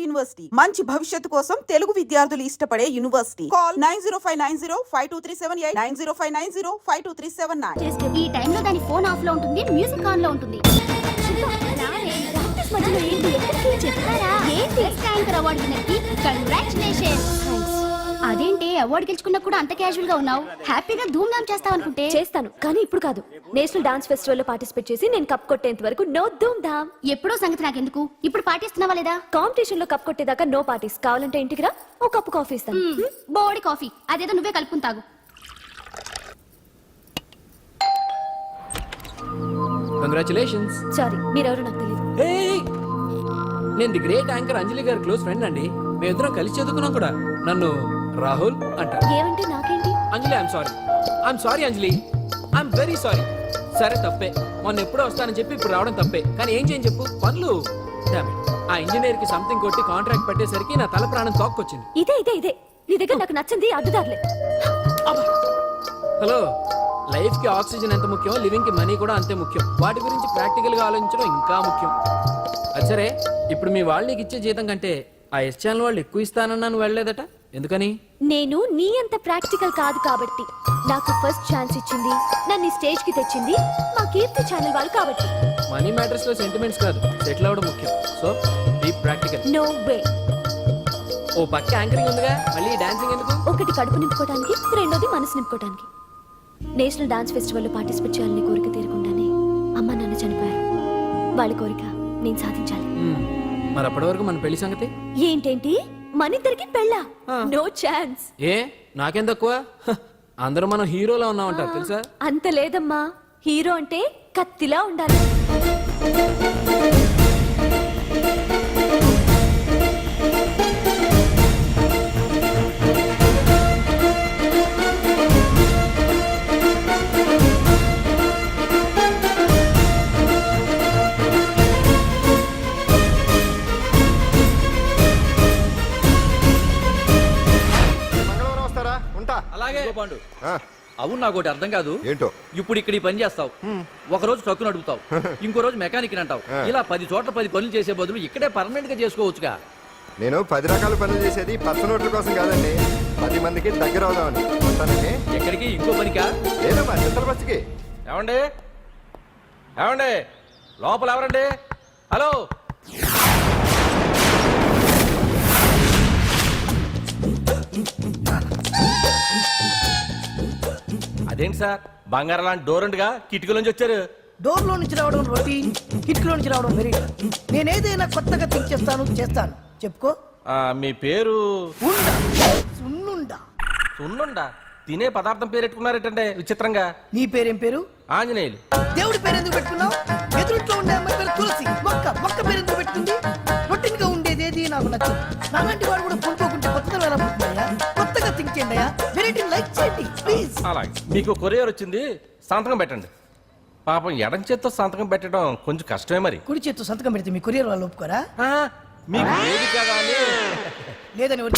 University మంచి భవిష్యత్తు కోసం తెలుగు విద్యార్థులు ఇష్టపడే యూనివర్సిటీ. కాల్ 9059052378 9059052379. ఈ టైంలో దాని ఫోన్ ఆఫ్ లో ఉంటుంది, మ్యూజిక్ ఆన్ లో ఉంటుంది. అదేంటి అవార్డు గెలుచుకున్నా కూడా అంత క్యాజువల్ గా ఉన్నావు? హ్యాపీగా ధూమ్ ధామ్ చేస్తావు అనుకుంటే. చేస్తాను, కానీ ఇప్పుడు కాదు. నేషనల్ డాన్స్ ఫెస్టివల్ లో పార్టిసిపేట్ చేసి నేను కప్ కొట్టేంత వరకు నో ధూమ్ ధామ్. ఎప్పుడో సంగతి నాకెందుకు, ఇప్పుడు పాటిస్తున్నావా లేదా? కాంపిటీషన్ లో కప్ కొట్టేదాకా నో పార్టీస్. కావాలంటే ఇంటికి రా, ఒక కప్పు కాఫీ ఇస్తాను. బోడి కాఫీ అదేదో నువ్వే కలుపుకుని తాగు. కంగ్రాచులేషన్స్. సారీ, మీరెవరో నాకు తెలియదు. నేను ది గ్రేట్ యాంకర్ అంజలి గారి క్లోజ్ ఫ్రెండ్ అండి. మేమిద్దరం కలిసి చదువుకున్నాం కూడా. నన్ను రాహుల్ అంటారు. ఏమంటే నాకేంటి? Anjali I'm sorry Anjali, I'm very sorry. సరే తప్పే, మొన్న ఎప్పుడో వస్తానని చెప్పి ఇప్పుడు రావడం తప్పే. కానీ ఏం చేయని చెప్పు, పనులు. Damn it. ఆ ఇంజనీర్ కి సంథింగ్ కొట్టి కాంట్రాక్ట్ పెట్టేసరికి నా తల ప్రాణం తోక్కొచ్చింది. ఇదే నీ దగ్గర నాకు నచ్చింది అడ్డుదారులే. హలో, లైఫ్ కి ఆక్సిజన్ ఎంత ముఖ్యం, లివింగ్ కి మనీ కూడా అంతే ముఖ్యం. వాటి గురించి ప్రాక్టికల్ గా ఆలోచించడం ఇంకా ముఖ్యం. అది సరే, ఇప్పుడు మీ వాళ్ళు నీకు ఇచ్చే జీతం కంటే ఆ ఎస్ ఛానల్ వాళ్ళు ఎక్కువ ఇస్తానన్నా నువ్వు వెళ్ళలేదట, ఎందుకని? నేను నీ అంత ప్రాక్టికల్ కాదు కాబట్టి. నాకు ఫస్ట్ ఛాన్స్ ఇచ్చింది, నన్ను స్టేజ్ కి తెచ్చింది మా కీర్తి ఛానల్ వాళ్ళు కాబట్టి. మనీ మ్యాటర్స్ లో సెంటిమెంట్స్ కాదు, సెటిల్ అవ్వడం ముఖ్యం. So be practical. No way. ఓ పక్క యాంకరింగ్ ఉందిగా, మళ్ళీ డాన్సింగ్ ఎందుకు? ఒకటి కడుపు నింపుకోవడానికి, రెండోది మనసు నింపుకోవడానికి. నేషనల్ డాన్స్ ఫెస్టివల్ లో పార్టిసిపేట్ చేయాలని కోరిక తీరకుండానే అమ్మ నాన్న చనిపోయారు. వాళ్ళ కోరిక నేను సాధించాలి. మరి అప్పటి వరకు మన పెళ్లి సంగతి ఏంటేంటి? మనిద్దరికి పెళ్ళా? No chance. ఏ నాకేం తక్కువ? అందరూ మనం హీరోలా ఉన్నామంటారు తెలుసా? అంత లేదమ్మా, హీరో అంటే కత్తిలా ఉండాలి. అలాగే అవును, నాకు ఒకటి అర్థం కాదు. ఏంటో? ఇప్పుడు ఇక్కడ ఈ పని చేస్తావు, ఒక రోజు ట్రక్కు నడుపుతావు, ఇంకో రోజు మెకానిక్ అంటావు. ఇలా 10 చోట్ల 10 పనులు చేసే బదులు ఇక్కడే పర్మనెంట్ గా చేసుకోవచ్చుగా. నేను 10 రకాల పనులు చేసేది పచ్చ నోట్ల కోసం కాదండి, 10 మందికి దగ్గర అవుదామని. వస్తానండి. ఎక్కడికి? ఇంకో పనికా? లేదు, మా చిత్ర బస్సుకి. ఏమండి ఏమండి లోపల ఎవరండి? హలో, అదేంటి సార్, బంగారం లాంటి డోర్ ఉండగా కిటికీలోంచి వచ్చారు? డోర్ లో నుంచి రావడం రొటీన్, కిటికీలో నుంచి రావడం వెరీ. నేనేదైనా కొత్తగా థింక్ చేస్తాను. చెప్పుకో. మీ పేరు? సున్నుండా. సున్నుండా? తినే పదార్థం పేరు పెట్టుకున్నారేటంటే విచిత్రంగా. నీ పేరేం పేరు? ఆంజనేయులు. దేవుడి పేరు ఎందుకు పెట్టుకున్నావు? ఎదురుట్లో ఉండే అమ్మాయి పేరు తులసి. మొక్క పేరు ఎందుకు పెట్టుకుంది? రొటీన్ గా ఉండేది ఏది నాకు నచ్చదు. నాలాంటి వాడు కూడా కొనుక్కోకుంటే కొత్తగా ఎలా పుట్టినాయా? కొత్తగా థింక్ చేయండి అయ్యా. వెరైటీ లైక్ చేయండి ప్లీజ్. అలాగే, మీకు కొరియర్ వచ్చింది, సంతకం పెట్టండి. పాపం ఎడం చేత్తో సంతకం పెట్టడం కొంచెం కష్టమే. మరి కుడి చేత్తో సంతకం పెడితే మీ కొరియర్ వాళ్ళు ఒప్పుకోరా? మీకు లేదు కదా అని. లేదని ఎవరు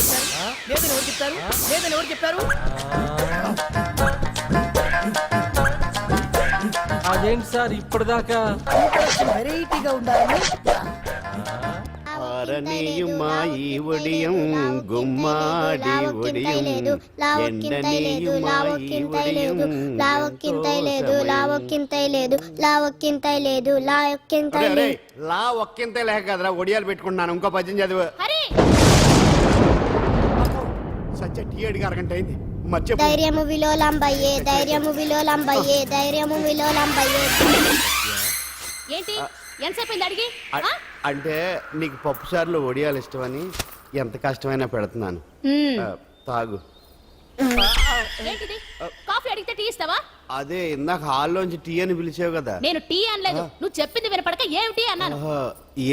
చెప్పారు? అదేంటి సార్ ఇప్పటిదాకా వెరైటీగా ఉండాలని. గుమ్మాడి ఒడియం ఎండనీయు లా ఒక్కింత లేక కదరా ఒడియాలు పెట్టుకుంటున్నాను. ఇంకో పద్యం చదువు. సత్య టీ అడిగి అరగంట అయింది. ధైర్యము విలోలంబయ్యే ఏంటి ఎంతసేపు అడిగి? అంటే నీకు పప్పు సార్లు ఒడియాలు ఇష్టమని ఎంత కష్టమైనా పెడుతున్నాను. తాగు. కాఫీ అడిగితే టీ ఇస్తావా? అదే ఇందాక హాల్లోంచి టీ అని పిలిచావు కదా. నేను టీ అనలేదు, నువ్వు చెప్పింది వినపడక ఏమిటి అన్నాను.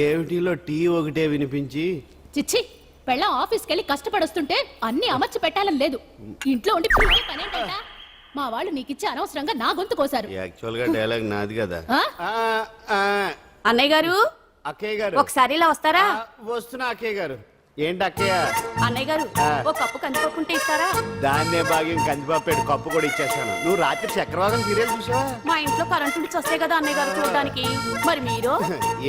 ఏమిటిలో టీ ఒకటే వినిపించి. చిచ్చి, పెళ్ళం ఆఫీస్కి వెళ్ళి కష్టపడొస్తుంటే అన్ని అమర్చి పెట్టాలని లేదు. ఇంట్లో ఉండి పనేంట? మా వాళ్ళు నీకిచ్చే అనవసరంగా నా గొంతు కోసారు. యాక్చువల్ గా డైలాగ్ నాది కదా. అన్నయ్య గారు, అక్కయ్య గారు ఒకసారి ఇలా వస్తారా? వస్తున్నా అక్కయ్య గారు. ఏంటి అక్కయ్య అన్నయ్య గారు ఆ. ఓ కప్పు కందిపప్పుంటే ఇస్తారా? దాన్నే భాగ్యం కందిపాపేడు కప్పు కూడా ఇచ్చేసాను. నువ్వు రాత్రి చక్రవాదం సీరియల్ చూసావా? మా ఇంట్లో కరెంటు నుంచి వస్తే కదా అన్నయ్య గారు చూడడానికి. మరి మీరు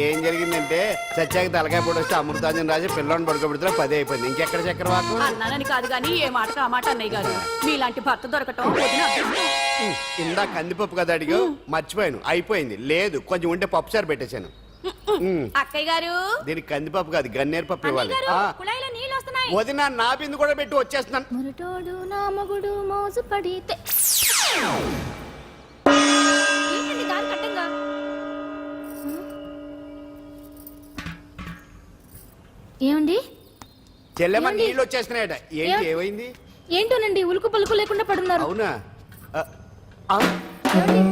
ఏం జరిగిందంటే సత్యాకి తలకాయ పొడి వస్తే అమృతాంజన్ రాజు పిల్లని పడుకోబెడితే 10 అయిపోయింది. ఇంకెక్కడ చక్రవాకం? అన్నానని కాదు గాని ఏ మాటకు ఆ మాట అన్నయ్య గారు. మీలాంటి భర్త దొరకటం వదిన అదృష్టం. ఇందా కందిపప్పు కదా అడిగా, మర్చిపోయాను. అయిపోయింది. లేదు కొంచెం ఉంటే పప్పు సార్ పెట్టేశాను. అక్కయ్య గారు దీనికి కందిపప్పు కాదు గన్నేరు పప్పు ఇవ్వాలి. అన్నయ్య గారు, ఆ, కుళాయిలో నీళ్ళు వస్తున్నాయి. వదిన నా బిందు కూడా పెట్టి వచ్చేస్తున్నాను. మురటోడు నా మగుడు మోసు పడితే ఏంటండి దారి కట్టంగా? ఏమండి చెల్లెమ్మ నీళ్ళు వచ్చేస్తున్నాయట. ఏంటి ఏమైంది? ఏంటోనండి ఉలుకు పలుకు లేకుండా పడున్నారు. అవునా?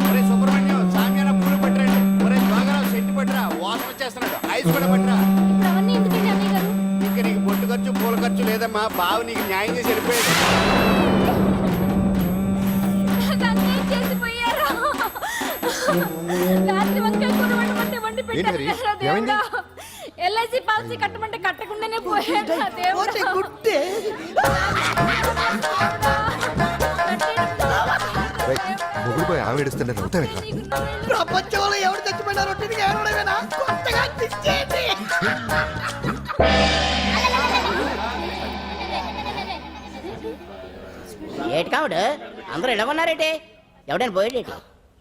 ఒరే సుబ్రహ్మణ్యం, సామ్యాన పూలు పట్టరండి. ఒరే బాగారావు సెంటు పట్టరా, వాసన వచ్చేస్తున్నాడు. ఐస్ కూడా పట్టరా. ఇప్పుడు అవన్నీ ఎందుకండి అన్నయ్య గారు? ఇంకా నీకు పొట్టు ఖర్చు పూల ఖర్చు లేదమ్మా. బావ నీకు న్యాయం చేసి వెళ్ళిపోయాడు. నన్నేం చేసిపోయారు? రాత్రి వంకాయ కూర వండమంటే వండి పెట్టారు దేవుడా. ఎల్ఐసి పాలసీ కట్టమంటే కట్టకుండానే పోయాడు పోతే గుట్టే. మొగుడు పోయి ఆమె ఏడుస్తుంటే నవ్వుతావు ఇక్కడ. ప్రపంచంలో ఎవరు చచ్చిపోయినా రొట్టెని ఏడవడమేనా? కొత్తగా తెచ్చేయండి. ఏటి కావుడు అందరూ ఇలా ఉన్నారేటి? ఎవడైనా పోయేటి?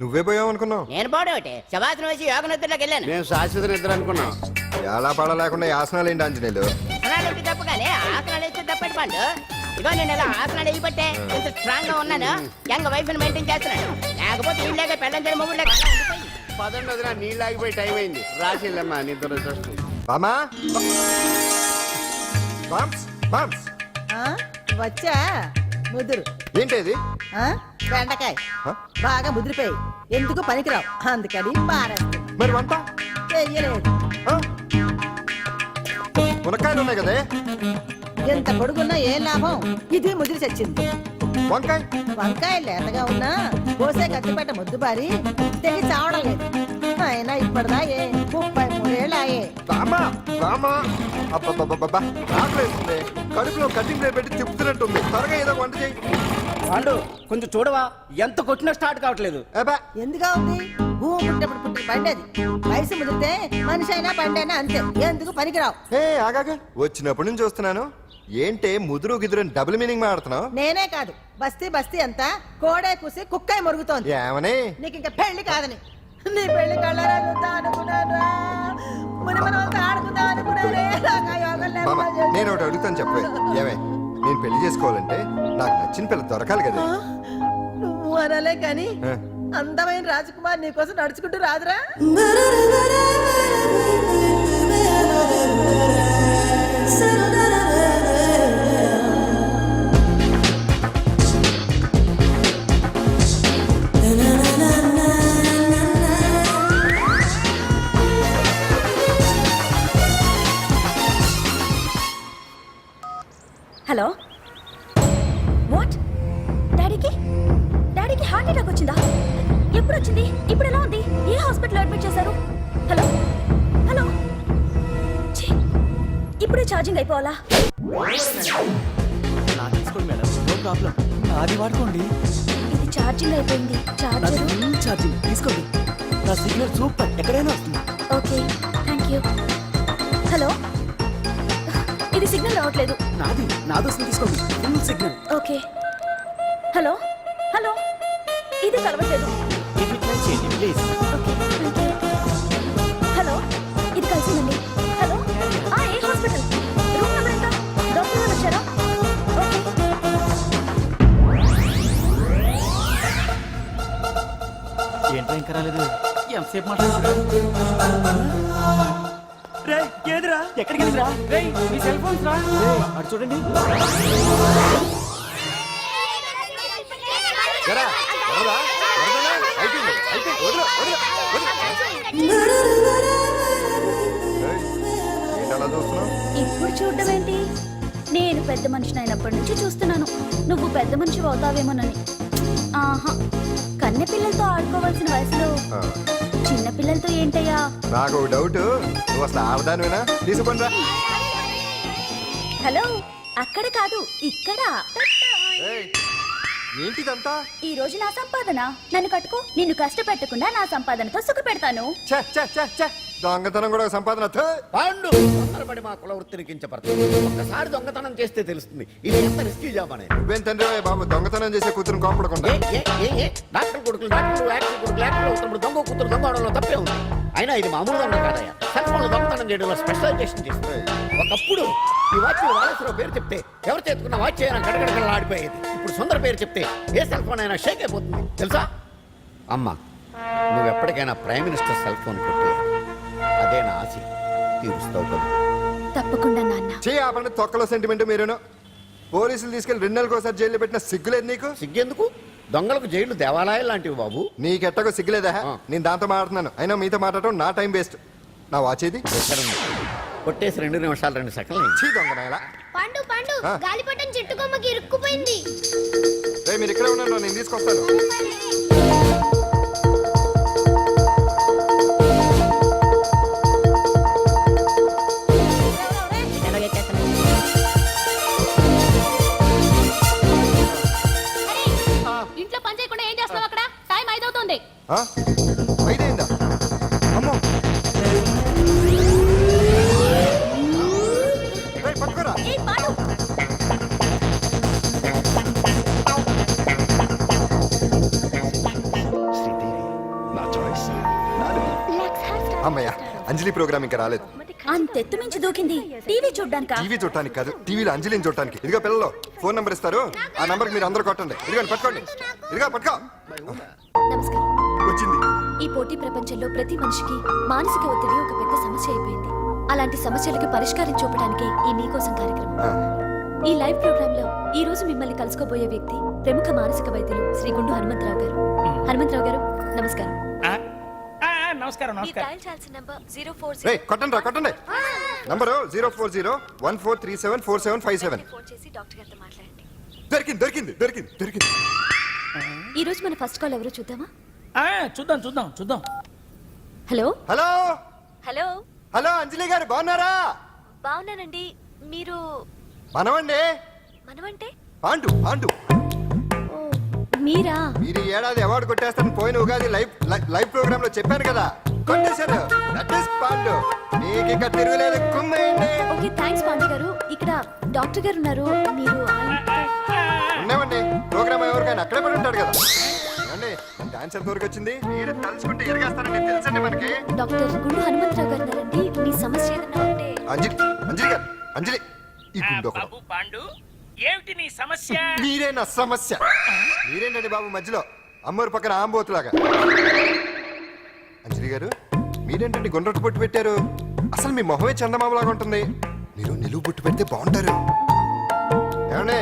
నువ్వే పోయావు అనుకున్నావు. నేను పోవడం శవాసనం వేసి యోగ నిద్రలోకి వెళ్ళాను. మేము శాశ్వత నిద్ర అనుకున్నాం. ఎలా పడ లేకుండా ఆసనాలు ఏంటి ఆంజనేయులు? ఆసనాలు ఉంటే తప్ప కానీ ఆసనాలు వేస్తే తప్పటి పండు. ఇగో నేను ఇలా ఆసనాలు వేయబట్టే ఇంత స్ట్రాంగ్ గా ఉన్నాను. యంగ్ వైఫ్ ని మెయింటైన్ చేస్తున్నాను. లేకపోతే వీళ్ళగా పెళ్ళంజని మొగుళ్ళగా ఉండిపోయి. పదండి వదిన, నీళ్ళు ఆగిపోయి టైం అయింది. రాసిల్లమ్మా నిద్ర వచ్చేస్తుంది. బామా బామ్స్ బామ్స్ వచ్చా ముదురు ఏంటి ఇది? బెండకాయ ఆ? బాగా ముదిరిపోయి ఎందుకు పనికిరావు, అందుకని పారేస్తుంది. మరి వంట? చెయ్యలేదు. ఆ? మునక్కాయలు ఉన్నాయి కదే. ఎంత పొడుగున్నా ఏం లాభం? ఇది ముదిరి చచ్చింది. వంకాయ వంకాయ లేతగా ఉన్నా పోసే కత్తిపేట ముద్దు బారి తెగి చావడం లేదు. అయినా ఇప్పటిదా 33 ఏళ్ళాయే. బామా బామా అబ్బబ్బబ్బబ్బా ఆకలేస్తుంది. కడుపులో కటింగ్ ప్లేట్ పెట్టి తిప్పుతున్నట్టుంది. త్వరగా ఏదో వంట చేయి. వాళ్ళు కొంచెం చూడవా, ఎంత కొట్టినా స్టార్ట్ కావట్లేదు. అబ్బా ఎందుగా ఉంది? భూమి పుట్టినప్పుడు పుట్టిన బండేది. వయసు ముదిరితే మనిషి అయినా బండైనా అంతే. ఎందుకు పనికిరావు. ఏ ఆగాగ, వచ్చినప్పటి నుంచి చూస్తున్నాను. ఏంటే ముదురు గిదురు డబుల్ మీనింగ్ మాడుతున్నావు? నేనే కాదు, బస్తీ బస్తీ అంతా కోడే కూసి కుక్కై మురుగుతోంది. ఏమని? నీకు ఇంకా పెళ్లి కాదని. నీ పెళ్లి కళ్ళరా చూద్దాం అనుకున్నారా? మనం అంతా ఆడుకుందాం అనుకున్నారే. నాకు ఆ యోగం మామ లేకుండా నేను ఒకటి అడుగుతాను చెప్పే. ఏమే, నేను పెళ్లి చేసుకోవాలంటే నాకు నచ్చిన పిల్ల దొరకాలి కదా. నువ్వు అనలే కానీ ఆ. అందమైన రాజకుమార్ నీకోసం నడుచుకుంటూ రాదురా? Hello what? డాడీకి హార్ట్ అటాక్ వచ్చిందా? ఎప్పుడు వచ్చింది? ఇప్పుడు ఎలా ఉంది? ఏ హాస్పిటల్ అడ్మిట్ చేశారు? హలో హలో ఛీ, ఇప్పుడే ఛార్జింగ్ అయిపోవాలా? తీసుకోండి మేడం, నో ప్రాబ్లం. నాది వాడుకోండి. ఇది ఛార్జింగ్ అయిపోయింది. చార్జర్ ఛార్జింగ్ తీసుకోండి. నా సిగ్నల్ సూపర్, ఎక్కడైనా వస్తుంది. Okay thank you. హలో ఇది సిగ్నల్ రావట్లేదు. నాది వస్తుంది, తీసుకోండి. Full signal. Okay hello hello ఇది కలవట్లేదు. చేయండి please. Okay thank you. Hello ఇది కలిసిందండి. హలో ఏ హాస్పిటల్? రూమ్ నెంబర్ ఎంత? డాక్టర్ గారు వచ్చారా? ఓకే ఏంటో ఇంకా రాలేదు. ఎంతసేపు మాట్లాడుతున్నా? రే ఏదిరా, ఎక్కడికి వెళ్ళిరా? రే మీ సెల్ ఫోన్స్ రా. అటు చూడండి. ఎరా, వరదా? వరదనా? అయిపోయింది, అయిపోయింది. వదిలు, వదిలు, వదిలు. ఏయ్, ఏంటి అలా చూస్తున్నావు? ఇప్పుడు చూడడం ఏంటి? నేను పెద్ద మనిషిని అయినప్పటి నుంచి చూస్తున్నాను నువ్వు పెద్ద మనిషి అవుతావేమోనని. ఆహా, కన్నె పిల్లలతో ఆడుకోవాల్సిన వయసులో ఆ, చిన్న పిల్లలతో ఏంటయ్యా? నాకు డౌట్, నువ్వు అసలు ఆడదానివేనా? తీసుకోండి రా. హలో అక్కడ కాదు ఇక్కడ. ఏయ్, ఏంటిదంతా? ఈ రోజు నా సంపాదన. నన్ను కట్టుకో. నిన్ను కష్టపెట్టకుండా నా సంపాదనతో సుఖ పెడతాను. ఛే, ఛే, ఛే, ఛే. దొంగతనం కూడా ఒక సంపాదన. థూ. పాండు తొందరపడి మా కుల వృత్తిని కించపడుతుంది. ఒక్కసారి దొంగతనం చేస్తే తెలుస్తుంది ఇది ఎంత రిస్కీ జాబ్ అనేది. నువ్వేం తండ్రి బాబు దొంగతనం చేసే కూతురు కోపడకుండా. డాక్టర్ కొడుకులు యాక్టర్ కొడుకులు యాక్టర్ అవుతున్నప్పుడు దొంగ కూతురు దొంగ అవడంలో తప్పే ఉంది. అయినా ఇది మామూలు దొంగ కాదయ్యా. సెల్ ఫోన్ దొంగతనం చేయడంలో స్పెషలైజేషన్ చేస్తుంది. ఒకప్పుడు ఈ వాచ్ వాలేశ్వరరావు పేరు చెప్తే ఎవరు చేతుకున్న వాచ్ అయినా గడగడగడలా ఆడిపోయేది. ఇప్పుడు సుందర పేరు చెప్తే ఏ సెల్ ఫోన్ అయినా షేక్ అయిపోతుంది తెలుసా? అమ్మా నువ్వు ఎప్పటికైనా ప్రైమ్ మినిస్టర్ సెల్ ఫోన్ కొట్టి అదే నా ఆశ తీరుస్తావు కదా. తప్పకుండా నాన్న. చేయి ఆ పని తొక్కలో సెంటిమెంట్ మీరును. పోలీసులు తీసుకెళ్లి 2 నెలలకు ఒకసారి జైల్లో పెట్టిన సిగ్గులేదు నీకు? సిగ్గెందుకు? దొంగలకు జైలు దేవాలయాలు లాంటివి బాబు. నీకెట్టగో సిగ్గులేదా? నేను దాంతో మాట్లాడుతున్నాను. అయినా మీతో మాట్లాడటం నా టైం వేస్ట్. నా వాచేది కొట్టేసి 2 నిమిషాలు 2 సెకండ్లు. చీ దొంగనాయలా. పండు పండు గాలిపటం చెట్టు కొమ్మకి ఇరుక్కుపోయింది. రేయ్, మీరు ఇక్కడే ఉన్నాను, నేను తీసుకొస్తాను. ఇంట్లో పని చేయకుండా ఏం చేస్తున్నావు అక్కడ? టైం 5 అవుతుంది. ఆ? ఐదైందా? అమ్మో. రేయ్, పట్టుకోరా. ఏయ్ పాడు. అమ్మయ్య, అంజలి ప్రోగ్రామ్ ఇంకా రాలేదు. అంతెత్తు మించి దూకింది. టీవీ చూడ్డానికా? టీవీ చూడటానికి కాదు, టీవీలో అంజలిని చూడటానికి. ఇదిగో పిల్లలు ఫోన్ నంబర్ ఇస్తారు, ఆ నంబర్ మీరు అందరూ కొట్టండి. ఇదిగోండి పట్టుకోండి. ఇదిగో పట్టుకో. నమస్కారం. వచ్చింది. ఈ పోటీ ప్రపంచంలో ప్రతి మనిషికి మానసిక ఒత్తిడి ఒక పెద్ద సమస్య అయిపోయింది. అలాంటి సమస్యలకు పరిష్కారం చూపడానికి ఈ మీకోసం కార్యక్రమం. ఆ, ఈ లైవ్ ప్రోగ్రామ్ లో ఈ రోజు మిమ్మల్ని కలుసుకోబోయే వ్యక్తి ప్రముఖ మానసిక వైద్యులు శ్రీ గుండు హనుమంతరావు గారు. హనుమంతరావు గారు నమస్కారం. నమస్కారం మీరు డయల్ చేయాల్సిన నంబర్ 040. రేయ్, కొట్టండి రా, కొట్టండి. నంబరు 04014374757. ఫోన్ చేసి డాక్టర్ గారితో మాట్లాడండి. దొరికింది దొరికింది దొరికింది దొరికింది. ఈ రోజు మన ఫస్ట్ కాల్ ఎవరో చూద్దామా? చూద్దాం చూద్దాం చూద్దాం. Hello hello hello. హలో అంజలి గారు బాగున్నారా? బాగున్నానండి. మీరు మనమండి మనమంటే? పాండు పాండు. ఓ మీరా? మీరు ఈ ఏడాది అవార్డు కొట్టేస్తాను పోయిన ఉగాది లైవ్ ప్రోగ్రామ్ లో చెప్పాను కదా, కొట్టేశారు. That is Pandu. మీకు ఇక తిరుగులేదు, కుమ్మేయండి. ఓకే థ్యాంక్స్ పాండు గారు. ఇక్కడ డాక్టర్ గారు ఉన్నారు, మీరు ఉన్నామండి. ప్రోగ్రామ్ ఎవరికైనా అక్కడే పడి ఉంటాడు కదా. ఏమండి, డాన్స్ ఎంత వరకు వచ్చింది? మీరు తలుచుకుంటే ఎరగేస్తారని తెలుసండి మనకి. డాక్టర్ గుండు హనుమంతరావు గారు ఉన్నారండి. మీ సమస్య ఏదన్నా ఉంటే. అంజలి అంజలి గారు అంజలి ఈ గుండు ఒకడు. బాబు పాండు ఏమిటి నీ సమస్య? మీరే నా సమస్య. మీరేంటండి బాబు మధ్యలో అమ్మోరు పక్కన ఆంబోతులాగా. అంజలి గారు మీరేంటండి గుండ్రటి బొట్టు పెట్టారు? అసలు మీ మొహమే చందమామలాగా ఉంటుంది. మీరు నిలువు బొట్టు పెడితే బాగుంటారు. ఏమండి,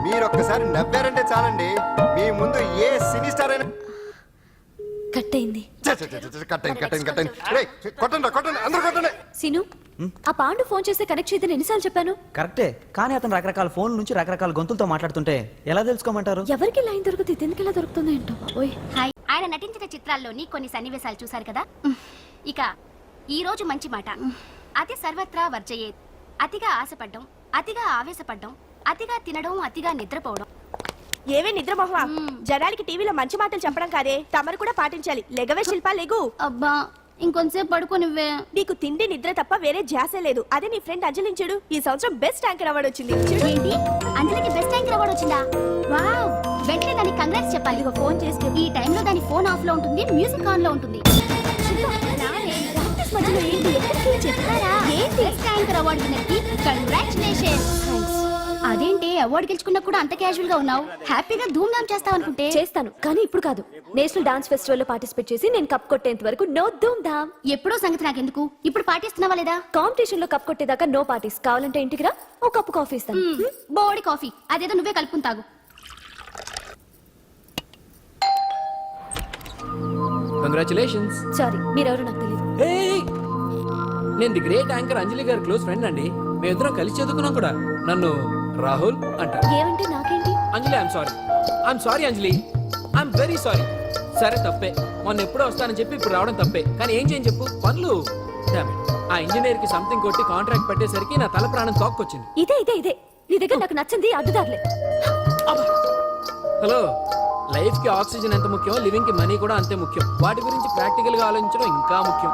మీరు ఒక్కసారి నవ్వారంటే చాలండి, మీ ముందు ఏ సినీ స్టార్ అయినా కట్ అయింది. కట్టండి. రేయ్, కొట్టండి కొట్టండి, అందరూ కొట్టండి. సిను ఆ పాండు ఫోన్ చేస్తే కనెక్ట్ చేయదని ఎన్నిసార్లు చెప్పాను? కరెక్టే, కానీ అతను రకరకాల ఫోన్ నుంచి రకరకాల గొంతులతో మాట్లాడుతుంటే ఎలా తెలుసుకోమంటారు? ఎవరికి లైన్ దొరుకుతుంది, ఇతనికి ఎలా దొరుకుతుందో ఏంటో. ఓయ్ హాయ్. ఆయన నటించిన చిత్రాల్లోని కొన్ని సన్నివేశాలు చూశారు కదా. ఇక ఈ రోజు మంచి మాట. అతి సర్వత్రా వర్జయేత్. అతిగా ఆశపడ్డం, అతిగా ఆవేశపడ్డం, అతిగా తినడం, అతిగా నిద్రపోవడం. ఏవే నిద్రమోహమా? జనాలకి టీవీలో మంచి మాటలు చెప్పడం కాదే, తమరు కూడా పాటించాలి. లెగవే శిల్పా, లెగు. అబ్బా ఇంకొంతసేపు పడుకోనివ్వే. నీకు తిండి నిద్ర తప్ప వేరే ధ్యాసే లేదు. అదే నీ ఫ్రెండ్ అంజలిని చూడు, ఈ సంవత్సరం బెస్ట్ యాంకర్ అవార్డు వచ్చింది. ఏంటి, అంజలికి బెస్ట్ యాంకర్ అవార్డు వచ్చిందా? వావ్, వెంటనే దానికి కంగ్రాట్స్ చెప్పాలి. ఇక ఫోన్ చేస్తే ఈ టైంలో దాని ఫోన్ ఆఫ్ లో ఉంటుంది, మ్యూజిక్ ఆన్ లో ఉంటుంది. మధ్యలో ఏంటి, ఎక్కడికి చెప్తారా? ఏంటి? బెస్ట్ యాంకర్ అవార్డు విన్నర్కి కంగ్రాచులేషన్స్. అదేంటి, అవార్డు గెలుచుకున్నా కూడా అంత క్యాజువల్ గా ఉన్నావు? హ్యాపీగా ధూమ్ ధామ్ చేస్తావు అనుకుంటే. చేస్తాను, కానీ ఇప్పుడు కాదు. నేషనల్ డాన్స్ ఫెస్టివల్ లో పార్టిసిపేట్ చేసి నేను కప్ కొట్టేంత వరకు నో ధూమ్ ధామ్. ఎప్పుడో సంగతి నాకెందుకు, ఇప్పుడు పాటిస్తున్నావా లేదా? కాంపిటీషన్ లో కప్ కొట్టేదాకా నో పార్టీస్. కావాలంటే ఇంటికి రా, ఓ కప్పు కాఫీ ఇస్తాను. బోడి కాఫీ అదేదో నువ్వే కలుపుకుని తాగు. కంగ్రాచులేషన్స్. సారీ, మీరెవరో నాకు తెలియదు. నేను ది గ్రేట్ యాంకర్ అంజలి గారి క్లోజ్ ఫ్రెండ్ అండి. మేమిద్దరం కలిసి చదువుకున్నాం కూడా. నన్ను రాహుల్ అంటారు. ఏమంటే నాకేంటి? Anjali I'm sorry Anjali, I'm very sorry. సరే తప్పే, మొన్న ఎప్పుడో వస్తానని చెప్పి ఇప్పుడు రావడం తప్పే. కానీ ఏం చేయని చెప్పు, పనులు Damn it. ఆ ఇంజనీర్ కి సంథింగ్ కొట్టి కాంట్రాక్ట్ పెట్టేసరికి నా తల ప్రాణం తోక్కొచ్చింది. ఇదే నీ దగ్గర నాకు నచ్చింది అడ్డుదారులే. హలో, లైఫ్ కి ఆక్సిజన్ ఎంత ముఖ్యం, లివింగ్ కి మనీ కూడా అంతే ముఖ్యం. వాటి గురించి ప్రాక్టికల్ గా ఆలోచించడం ఇంకా ముఖ్యం.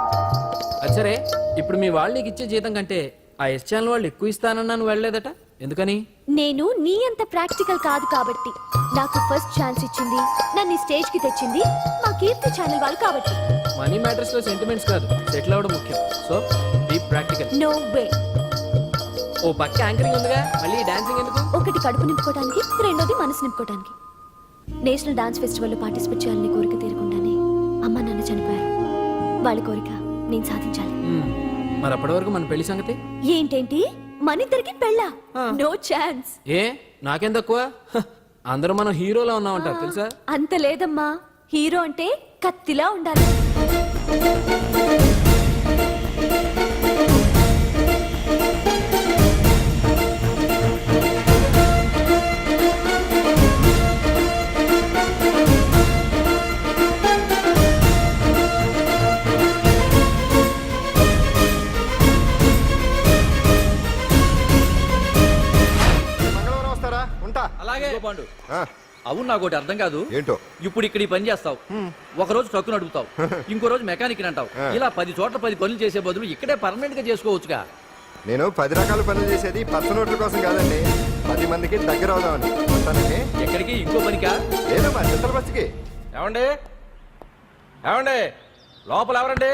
అది సరే, ఇప్పుడు మీ వాళ్ళు నీకు ఇచ్చే జీతం కంటే ఆ ఎస్ ఛానల్ వాళ్ళు ఎక్కువ ఇస్తానన్నా నువ్వు వెళ్ళలేదట, ఎందుకని? నేను నీ అంత ప్రాక్టికల్ కాదు కాబట్టి. నాకు ఫస్ట్ ఛాన్స్ ఇచ్చింది, నన్ను స్టేజ్ కి తెచ్చింది మా కీర్తి ఛానల్ వాళ్ళు కాబట్టి. మనీ మ్యాటర్స్ లో సెంటిమెంట్స్ కాదు, సెటిల్ అవ్వడం ముఖ్యం. So be practical. No way. ఓ పక్క యాంకరింగ్ ఉందిగా, మళ్ళీ డాన్సింగ్ ఎందుకు? ఒకటి కడుపు నింపుకోవడానికి, రెండోది మనసు నింపుకోవడానికి. నేషనల్ డాన్స్ ఫెస్టివల్ లో పార్టిసిపేట్ చేయాలని కోరిక తీరకుండానే అమ్మ నాన్న చనిపోయారు. వాళ్ళ కోరిక నేను సాధించాలి. మరి అప్పటి వరకు మన పెళ్లి సంగతి ఏంటేంటి, మనిద్దరికి పెళ్ళా? No chance. ఏ నాకేం తక్కువ? హ, అందరూ మనం హీరోలా ఉన్నామంటారు తెలుసా? అంత లేదమ్మా, హీరో అంటే కత్తిలా ఉండాలి. మంగళవారం వస్తారా? ఉంటా. అలాగే పాండు. ఆ, అవును, నాకు ఒకటి అర్థం కాదు. ఏంటో? ఇప్పుడు ఇక్కడ ఈ పని చేస్తావు, ఒక రోజు ట్రక్కు నడుపుతావు, ఇంకో రోజు మెకానిక్ అంటావు. ఇలా 10 చోట్ల 10 పనులు చేసే బదులు ఇక్కడే పర్మనెంట్ గా చేసుకోవచ్చుగా. నేను 10 రకాల పనులు చేసేది పచ్చ నోట్ల కోసం కాదండి, 10 మందికి దగ్గర అవుదామని. వస్తానండి. ఎక్కడికి? ఇంకో పనికా? లేదు, మా చింతల బస్సుకి. ఏమండి ఏమండి లోపల ఎవరండి?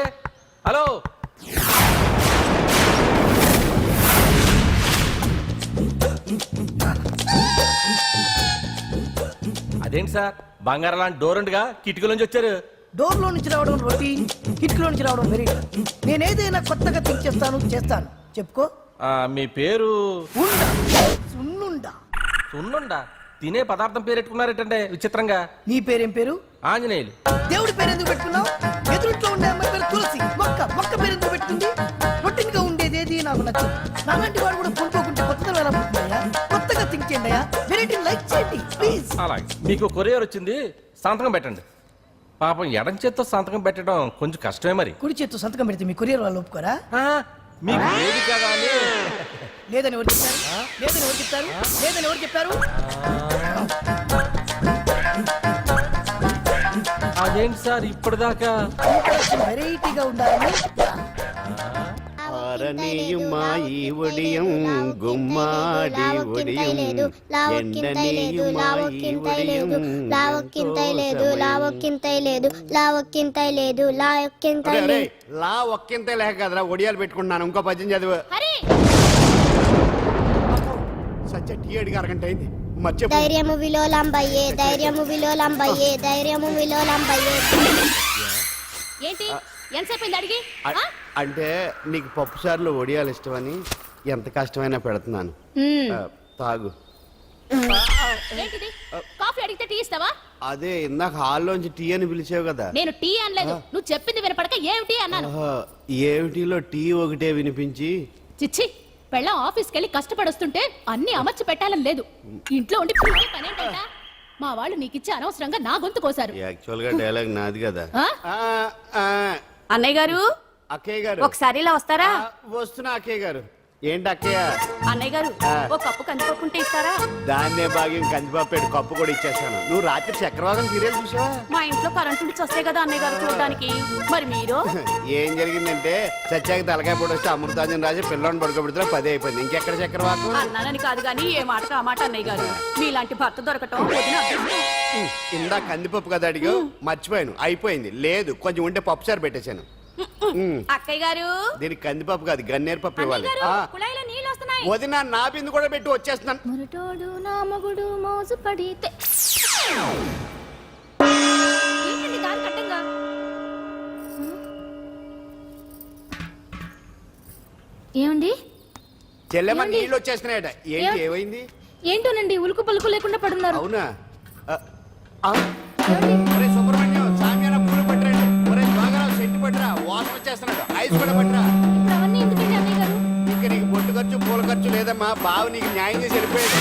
హలో, అదేంటి సార్, బంగారం లాంటి డోర్ ఉండగా కిటికీలోంచి వచ్చారు? డోర్ లో నుంచి రావడం రొటీన్, కిటికీలో నుంచి రావడం వెరీ. నేనేదైనా కొత్తగా థింక్ చేస్తాను. చెప్పుకో. మీ పేరు? ఉండా. సున్నుండా. సున్నుండా? తినే పదార్థం పేరు పెట్టుకున్నారేటంటే విచిత్రంగా. నీ పేరేం పేరు? ఆంజనేయులు. దేవుడి పేరు ఎందుకు పెట్టుకున్నావు? ఎదురుంట్లో ఉండే అమ్మాయి పేరు తులసి. మొక్క పేరు ఎందుకు పెట్టుకుంది? రొటీన్ గా ఉండేది ఏది నాకు నచ్చదు. నాలాంటి వాడు కూడా కొనుక్కోకుంటే కొత్తగా ఎలా పుట్టిందయ్యా? కొత్తగా థింక్ చేయండి అయ్యా. వెరైటీ లైక్ చేయండి ప్లీజ్. అలాగే, మీకు కొరియర్ వచ్చింది, సంతకం పెట్టండి. పాపం ఎడం చేత్తో సంతకం పెట్టడం కొంచెం కష్టమే మరి. కుడి చేత్తు సంతకం పెడితే మీ కొరియర్ వాళ్ళు ఒప్పుకోరా? మీకు లేదు కదా అని. లేదని ఎవరు చెప్పారు? అదేంటి సార్ ఇప్పటిదాకా? వెరైటీగా ఉండాలని. ఆరనీయుమాయి ఒడియం గుమ్మాడి ఒడియం ఎండనీయుమాయి ఒడియం లా ఒక్కింత లేక కదరా ఒడియాలు పెట్టుకుంటున్నాను. ఇంకో పద్యం చదువు. సత్య టీ అడిగి అరగంట అయింది. మర్చిపో. ధైర్యము విలోలంబయ్యే ఏంటి ఎంతసేపు అడిగి? అంటే నీకు పప్పు సార్లు ఒడియాలు ఇష్టమని ఎంత కష్టమైనా పెడుతున్నాను. తాగు. ఏంటిది? కాఫీ అడిగితే టీ ఇస్తావా? అదే ఇందాక హాల్లోంచి టీ అని పిలిచావు కదా. నేను టీ అనలేదు, నువ్వు చెప్పింది వినపడక ఏమిటి అన్నాను. ఏమిటిలో టీ ఒకటే వినిపించి. చిచ్చి, పెళ్ళం ఆఫీస్కి వెళ్ళి కష్టపడొస్తుంటే అన్ని అమర్చి పెట్టాలని లేదు. ఇంట్లో ఉండి పిల్లలు పనేంటంట? మా వాళ్ళు నీకిచ్చి అనవసరంగా నా గొంతు కోసారు. యాక్చువల్ గా డైలాగ్ నాది కదా. అన్నయ్య గారు, అక్కయ్య గారు ఒకసారి ఇలా వస్తారా? వస్తున్నా అక్కయ్య గారు. ఏంటి అక్కయ్య? అన్నయ్య గారు, ఒక కప్పు కందిపప్పుంటే ఇస్తారా? దాన్నే భాగ్యం కందిపాపేడు కప్పు కూడా ఇచ్చేస్తాను. నువ్వు రాత్రి చక్రవాదం సీరియల్ చూసావా? మా ఇంట్లో కరెంటు నుంచి వస్తే కదా అన్నయ్య గారు చూడడానికి. మరి మీరు? ఏం జరిగిందంటే సత్యాకి తలకాయ పొడి వస్తే అమృతాంజన్ రాజు పిల్లని పడుకోబెడితే 10 అయిపోయింది. ఇంకెక్కడ చక్రవాకం? అన్నానని కాదు గానీ ఏ మాటకు ఆ మాట అన్నయ్య గారు. మీలాంటి భర్త దొరకటం వదిన అదృష్టం. ఇందా కందిపప్పు కదా అడిగా, మర్చిపోయాను. అయిపోయింది. లేదు, కొంచెం ఉంటే పప్పు సార్ పెట్టేశాను. అక్కయ్య గారు, దీనికి కందిపప్పు కాదు గన్నేరు పప్పు ఇవ్వాలి. కుళాయిలో నీళ్ళు వస్తున్నాయి. వదిన నా బిందు కూడా పెట్టి వచ్చేస్తున్నాను. మురటోడు నా మగుడు మోజు పడితే. ఏంటండి దాని కట్టంగా? ఏమండి? చెల్లెమ్మ నీళ్ళు వచ్చేస్తున్నాయట. ఏంటి ఏమైంది? ఏంటోనండి ఉలుకు పలుకు లేకుండా పడున్నారు. అవునా? ఒరే సుబ్రహ్మణ్యం, సామ్యాన పూలు పట్టరండి. ఒరే బాగారావు సెంటు పట్టరా, వాసన వచ్చేస్తున్నాడు. ఐస్ కూడా పట్టరా. అవన్నీ ఎందుకండి అన్నయ్య గారు? ఇంకా నీకు బొట్టు ఖర్చు పూల ఖర్చు లేదమ్మా. బావు నీకు న్యాయం చేసి వెళ్ళిపోయాడు.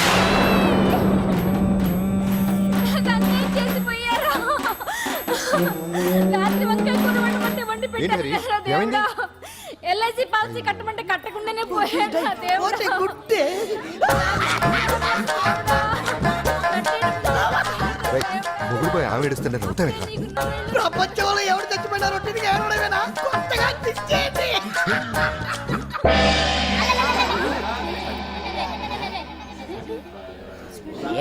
రాత్రి వంకాయ కూర వండమంటే వండి పెట్టారు. ఏమైంది? ఎల్ఐసి పాలసీ కట్టమంటే కట్టకుండానే పోయాడు నా దేవుడా. పోతే గుట్టే మొగుడు పోయి ఆమె ఏడుస్తుంటే నవ్వుతాను ప్రపంచంలో ఎవరు చచ్చిపోయినా రొట్టెని ఏడవడమేనా కొత్తగా తెచ్చేయండి.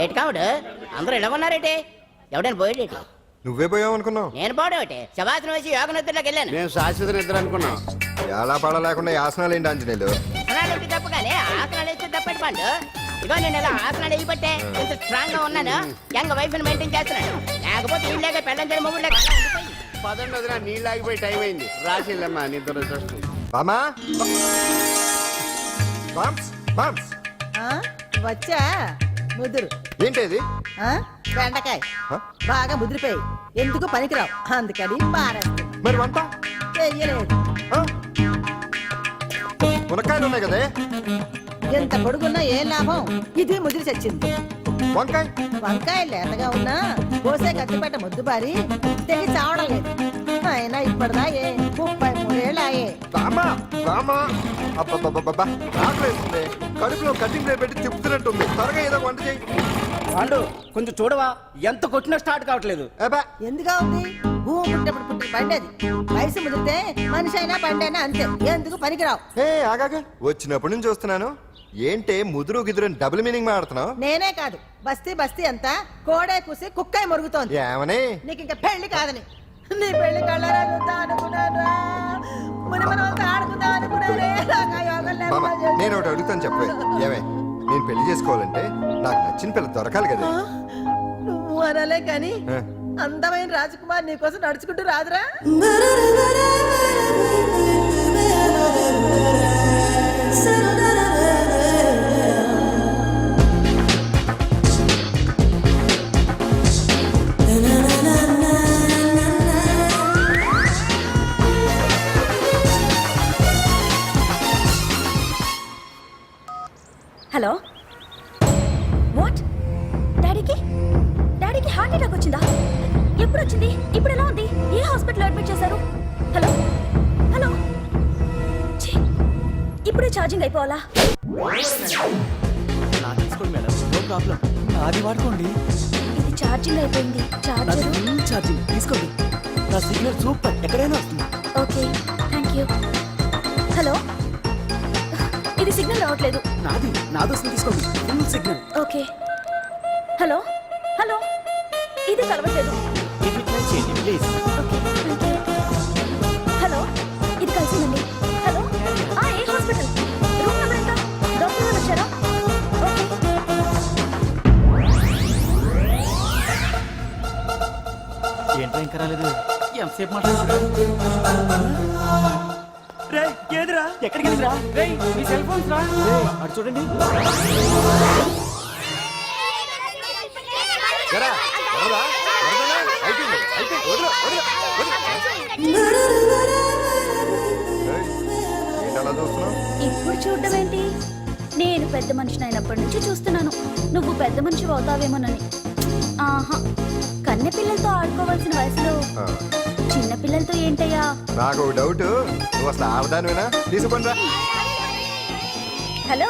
ఏటి కావుడు అందరూ ఇలా ఉన్నారేటి ఎవడైనా పోయేటి నువ్వే పోయావు అనుకున్నావు నేను పోవడం ఒకటి శవాసనం వేసి యోగ నిద్రలోకి వెళ్ళాను నేను శాశ్వత నిద్ర అనుకున్నా. ఎలా పాడ లేకుండా యాసనాలు ఏంటి ఆంజనేయులు ఆసనాలు ఏంటి తప్పు కానీ ఆసనాలు వేస్తే తప్పటి పండు ఇగో నేను ఇలా ఆసనాలు వేయబట్టే ఇంత స్ట్రాంగ్ గా ఉన్నాను యంగ్ వైఫ్ ని మెయింటైన్ చేస్తున్నాను లేకపోతే ఇళ్ళగా పెళ్ళం చేయడం మొగుడు లేక పదండి వదిన, నీళ్ళు ఆగిపోయి టైం అయింది. రాసిల్లమ్మా నిద్ర వచ్చేస్తుంది. బామా బామ్స్ బామ్స్ వచ్చా ముదురు ఏంటి బెండకాయ ఆ? బాగా ముదిరిపోయి ఎందుకు పనికిరావు అందుకని పారేస్తున్నా. మరి వంట చెయ్యలేదు. ఆ? మునక్కాయలు ఉన్నాయి కదే ఎంత పొడుగున్నా ఏం లాభం, ఇది ముదిరి చచ్చింది. వంకాయ వంకాయ లేతగా ఉన్నా పోసే కత్తిపేట ముద్దు బారి తెగి చావడం లేదు. అయినా ఇప్పటిదా 33 ఏళ్ళాయే. బామా బామా అబ్బబ్బబ్బబ్బా ఆకలేస్తుంది. కడుపులో కటింగ్ ప్లేట్ పెట్టి తిప్పుతున్నట్టుంది. త్వరగా ఏదో వంట చేయి. వాళ్ళు కొంచెం చూడవా ఎంత కొట్టినా స్టార్ట్ కావట్లేదు. అబ్బా ఎందుగా ఉంది భూమి పుట్టినప్పుడు పుట్టి పండేది. వయసు ముదిరితే మనిషి అయినా పండైనా అంతే, ఎందుకు పనికిరావు. ఏ ఆగాగా వచ్చినప్పటి నుంచి చూస్తున్నాను. ఏంటే ముదురు గిదురు డబుల్ మీనింగ్ మాడుతున్నావు? నేనే కాదు బస్తీ బస్తీ అంతా కోడే కూసి కుక్కాయి మురుగుతోంది. ఏమని నీకు ఇంకా పెళ్లి కాదని. నీ పెళ్లి కళ్ళరా చూద్దాం అనుకున్నారా, ముని మనం అంతా ఆడుకుందాం అనుకున్నారే. నాకు ఆ యోగం మామ లేకుండా చేసి- నేను ఒకటి అడుగుతాను చెప్పే. ఏమే నేను పెళ్లి చేసుకోవాలంటే నాకు నచ్చిన పిల్ల దొరకాలి కదా. ఆ? నువ్వు అనలే కానీ ఆ. అందమైన రాజకుమార్ నీకోసం నడుచుకుంటూ రాదురా. హలో వాట్ డాడీకి డాడీకి హార్ట్ అటాక్ వచ్చిందా? ఎప్పుడు వచ్చింది? ఇప్పుడు ఎలా ఉంది? ఏ హాస్పిటల్ అడ్మిట్ చేశారు? హలో హలో ఛీ, ఇప్పుడే ఛార్జింగ్ అయిపోవాలా? నా తీసుకోండి మేడం, నో ప్రాబ్లం. అది వాడుకోండి. ఇది ఛార్జింగ్ అయిపోయింది. నాది చార్జర్ ఫుల్ ఛార్జింగ్, తీసుకోండి. నా సిగ్నల్ సూపర్, ఎక్కడైనా వస్తుంది. Okay thank you. హలో ఇది సిగ్నల్ రావట్లేదు. నాది వస్తుంది, తీసుకోండి. Full signal. Okay hello hello ఇది కలవట్లేదు. ఇది ట్రై చేయండి please. Okay thank you. Hello ఇది కలిసిందండి. హలో ఏ హాస్పిటల్? రూమ్ నెంబర్ ఎంత? డాక్టర్ గారు వచ్చారా? ఓకే ఏంట్రా ఇంకా రాలేదు? ఎంతసేపు మాట్లాడుతున్నా? రే ఏదిరా, ఎక్కడికి వెళ్ళిరా? రే మీ సెల్ ఫోన్స్ రా. అటు చూడండి. ఎరా, వదలరా, వదలరా, అయిపోయింది, అయిపోయింది, వదలు, వదలు, వదలు. ఏయ్, ఏంటి అలా చూస్తున్నావు? ఇప్పుడు చూడడం ఏంటి? నేను పెద్ద మనిషిని అయినప్పటి నుంచి చూస్తున్నాను నువ్వు పెద్ద మనిషి అవుతావేమోనని. ఆహా కన్నె పిల్లలతో ఆడుకోవాల్సిన వయసులో ఆ, చిన్న పిల్లలతో ఏంటయ్యా? నాకు ఒక డౌట్. నువ్వు అసలు ఆడదానివేనా? తీసుకోండి రా. హలో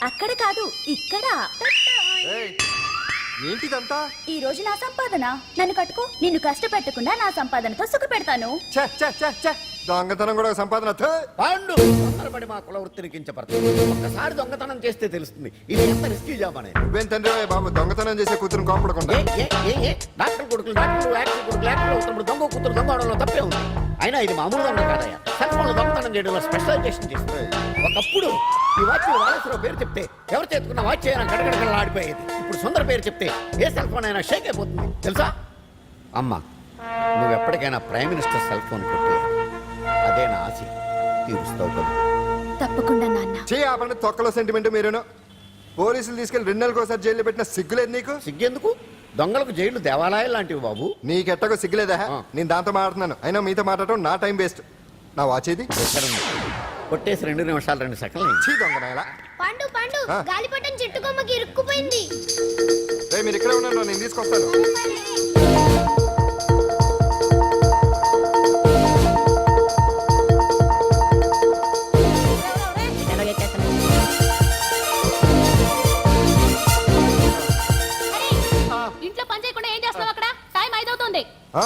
అక్కడ కాదు ఇక్కడ. ఏయ్, ఏంటిదంతా? ఈ రోజు నా సంపాదన. నన్ను కట్టుకో. నిన్ను కష్టపెట్టకుండా నా సంపాదనతో సుఖ పెడతాను. ఛే, ఛే, ఛే, ఛే. దొంగతనం కూడా ఒక సంపాదన. థూ. పాండు తొందరపడి మా కుల వృత్తిని కించపడుతుంది. ఒక్కసారి దొంగతనం చేస్తే తెలుస్తుంది ఇది ఎంత రిస్కీ జాబ్ అనేది. నువ్వేం తండ్రి బాబు దొంగతనం చేసే కూతురు కోపడకుండా. డాక్టర్ కొడుకులు డాక్టర్లు, యాక్టర్ కొడుకులు యాక్టర్లు అవుతున్నప్పుడు దొంగ కూతురు దొంగ అవడంలో తప్పే ఉంది. అయినా ఇది మామూలు దొంగ కాదయ్యా. సెల్ ఫోన్లో దొంగతనం చేయడంలో స్పెషలైజేషన్ చేస్తుంది. ఒకప్పుడు ఈ వాచ్ వాలేశ్వరరావు పేరు చెప్తే ఎవరు చేతుకున్న వాచ్ అయినా గడగడగడలు ఆడిపోయేది. ఇప్పుడు సుందర పేరు చెప్తే ఏ సెల్ ఫోన్ అయినా షేక్ అయిపోతుంది తెలుసా? అమ్మా నువ్వు ఎప్పటికైనా ప్రైమ్ మినిస్టర్ సెల్ ఫోన్ కొట్టే అదే నా ఆశ తీరుస్తావు కదా. తప్పకుండా నాన్న. ఆపండి తొక్కలో సెంటిమెంట్ మీరేను. పోలీసులు తీసుకెళ్లి 2 నెలలకోసారి జైల్లో పెట్టిన సిగ్గులేదు నీకు? సిగ్గెందుకు? దొంగలకు జైలు దేవాలయాలు లాంటివి బాబు. నీకెట్టకు సిగ్గులేదా? ఆ. నేను దాంతో మాట్లాడుతున్నాను. అయినా మీతో మాట్లాడటం నా టైం వేస్ట్. నా వాచ్ ఇది కొట్టేసి 2 నిమిషాలు 2 సెకండ్లు. చీ దొంగనాయలా. పండు పండు ఆ? గాలిపటం చెట్టు కొమ్మకి ఇరుక్కుపోయింది. మీరు ఇక్కడే ఉన్నాను, నేను తీసుకొస్తాను. ఆ?